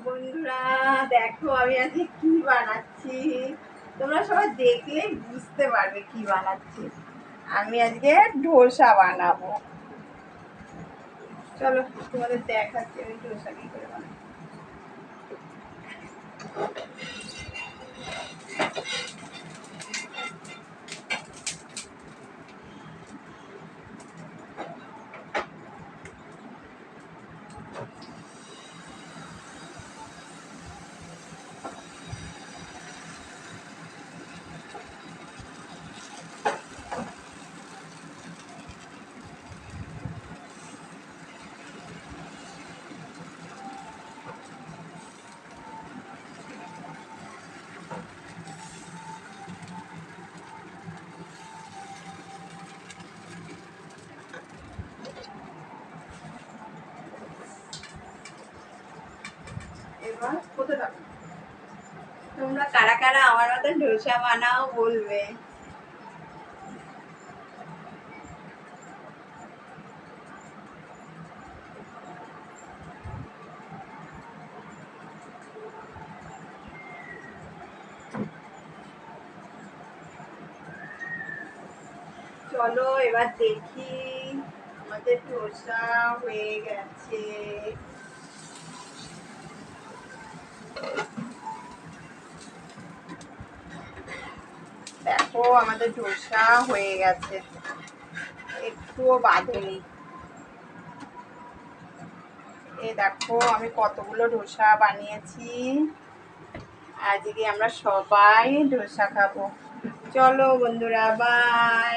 বন্ধুরা দেখো আমি আজকে কি বানাচ্ছি। তোমরা সবাই দেখলে বুঝতে পারবে কি বানাচ্ছি। আমি আজকে ধোসা বানাবো। চলো তোমাদের দেখাচ্ছি আমি ধোসা কি করে বানাবো। এবার কোথায় থাকো তোমরা, কারা কারা আমার মতন ধোসা বানাও বলবে। চলো এবার দেখি আমাদের ধোসা হয়ে গেছে। দেখো আমাদের ধোসা হয়ে গেছে, একটুও বাঁধেনি। এই দেখো আমি কতগুলো ধোসা বানিয়েছি। আজকে আমরা সবাই ধোসা খাবো। চলো বন্ধুরা, বাই।